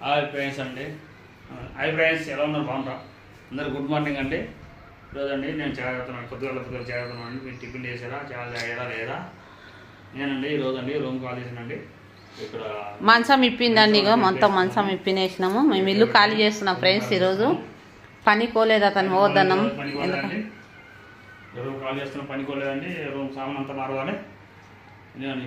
Hi friends అండి. Hi friends, ఎలా ఉన్నారు? బాగుంటారా? అందరు గుడ్ మార్నింగ్ అండి. ఈరోజండి నేను చేస్తున్నాను, కొద్దిగా చేస్తున్నాను అండి. మీరు టిఫిన్ చేసారా, చాలా తాగారా లేదా? నేనండి ఈరోజు అండి రూమ్ కాల్ చేసానండి. ఇక్కడ మంచం ఇప్పిందండి, ఇగో మొత్తం మంచం ఇప్పినేసినాము. మేము ఇల్లు ఖాళీ చేస్తున్నాం ఫ్రెండ్స్. ఈరోజు పని కోలేదు, అతను పోవద్దన్నాం. రూమ్ కాల్ చేస్తున్నాం, పని కోలేదండి. రూమ్ సామాన్ అంతా మారవాలి. నేను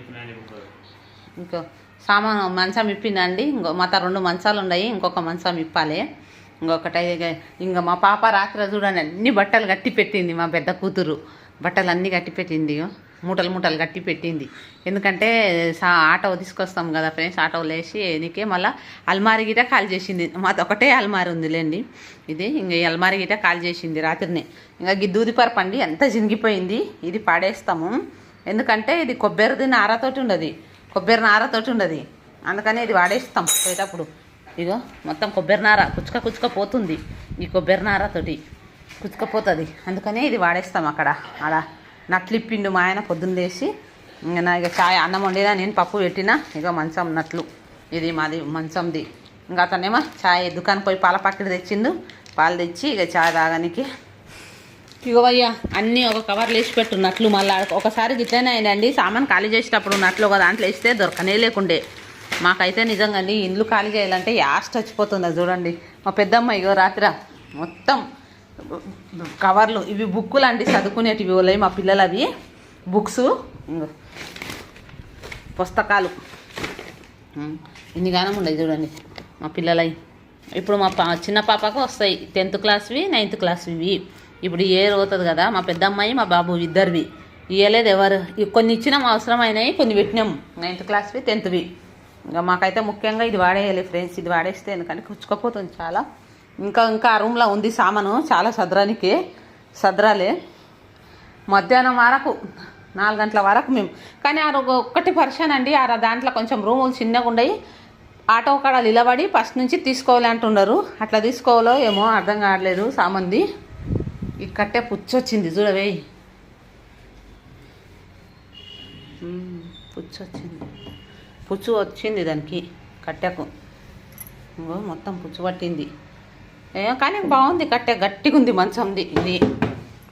ఇంకో సామాను మంచం ఇప్పిందండి. ఇంకో మా 2 మంచాలు ఉన్నాయి, ఇంకొక మంచం ఇప్పాలి. ఇంకొకటి ఇంకా మా పాప రాత్రి చూడండి అన్ని బట్టలు కట్టి పెట్టింది. మా పెద్ద కూతురు బట్టలు అన్నీ కట్టి పెట్టింది, మూటలు మూటలు కట్టి పెట్టింది. ఎందుకంటే ఆటో తీసుకొస్తాం కదా ఫ్రెండ్స్, ఆటో లేచి నీకే మళ్ళీ అల్మారి గిట కాల్ చేసింది. మాది ఒకటే అల్మారి ఉందిలేండి ఇది. ఇంక ఈ అల్మారి గిట కాల్ చేసింది రాత్రినే. ఇంకా దూదిపరపు అండి ఎంత జినిగిపోయింది. ఇది పాడేస్తాము, ఎందుకంటే ఇది కొబ్బరిది నారతోటి ఉండదు, కొబ్బరి నారతోటి ఉండదు. అందుకని ఇది వాడేస్తాం పోయేటప్పుడు. ఇగో మొత్తం కొబ్బరి నార కుచ్చుక పోతుంది, ఈ కొబ్బరి నారతోటి కుచ్చుకపోతుంది. అందుకనే ఇది వాడేస్తాం. ఆడ నట్లు ఇప్పిండు మా ఆయన పొద్దున్న లేసి. ఇక చాయ్ అన్నం వండినా, నేను పప్పు పెట్టినా. ఇక మంచం నట్లు ఇది మాది మంచంది. ఇంకా అతనేమో చాయ్ దుకాణం పోయి పాల ప్యాకెట్ తెచ్చిండు, పాలు తెచ్చి ఇక చాయ్ తాగడానికి. ఇగోయ్యా అన్నీ ఒక కవర్లు వేసి పెట్టు నట్లు. మళ్ళీ ఒకసారి గిట్లనే అయిందండి, సామాన్ ఖాళీ చేసేటప్పుడు నట్లు ఒక దాంట్లో వేస్తే దొరకనే లేకుండే. మాకైతే నిజంగా అండి ఇండ్లు ఖాళీ చేయాలంటే యాస్ట్ వచ్చిపోతుంది. అది చూడండి మా పెద్దమ్మ ఇగో రాత్రి మొత్తం కవర్లు, ఇవి బుక్కులు అండి చదువుకునేటివి వాళ్ళవి మా పిల్లలు. అవి బుక్స్, పుస్తకాలు ఇన్ని గానం ఉండవు చూడండి మా పిల్లలవి. ఇప్పుడు మా చిన్న పాపకు వస్తాయి 10th క్లాస్వి 9th క్లాస్వి. ఇప్పుడు ఇయర్ అవుతుంది కదా, మా పెద్ద అమ్మాయి మా బాబు ఇద్దరివి ఇవ్వలేదు ఎవరు. కొన్ని ఇచ్చినాం అవసరమైనవి, కొన్ని పెట్టినాం 9th క్లాస్వి 10thవి. ఇంకా మాకైతే ముఖ్యంగా ఇది వాడేయాలి ఫ్రెండ్స్. ఇది వాడేస్తే ఎందుకంటే కుచ్చుకపోతుంది చాలా. ఇంకా ఆ రూమ్లో ఉంది సామాను చాలా సదరాలే. మధ్యాహ్నం వరకు 4 గంటల వరకు మేము. కానీ ఆ ఒక్కటి పర్షన్ అండి, ఆ దాంట్లో కొంచెం రూములు చిన్నగా ఉండయి. ఆటో కాడ నిలబడి ఫస్ట్ నుంచి తీసుకోవాలి అంటున్నారు. అట్లా తీసుకోవాలో ఏమో అర్థం కావట్లేదు. సామంది ఈ కట్టె పుచ్చొచ్చింది చూడవే, పుచ్చు వచ్చింది దానికి కట్టెకు. ఇంకో మొత్తం పుచ్చు పట్టింది. కానీ బాగుంది కట్టె, గట్టిగా ఉంది మంచంది ఇది.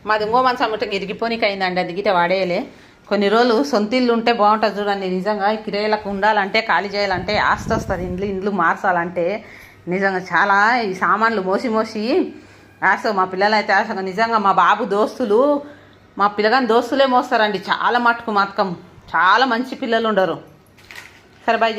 మాది ఇంకో మంచం ఇట్లా ఇరిగిపోనికి అయిందండి, అది గిట్ట వాడేయలే. కొన్ని రోజులు సొంత ఇల్లు ఉంటే బాగుంటుంది చూడండి. నిజంగా కిరాయిలకు ఉండాలంటే, ఖాళీ చేయాలంటే ఆస్తి వస్తుంది. ఇండ్లు మార్చాలంటే నిజంగా చాలా ఈ సామాన్లు మోసి ఆశ. మా పిల్లలు అయితే ఆశగా నిజంగా మా బాబు దోస్తులు, మా పిల్లగాని దోస్తులే మోస్తారండి చాలా మటుకు. చాలా మంచి పిల్లలు ఉండరు. సరే బాయ్.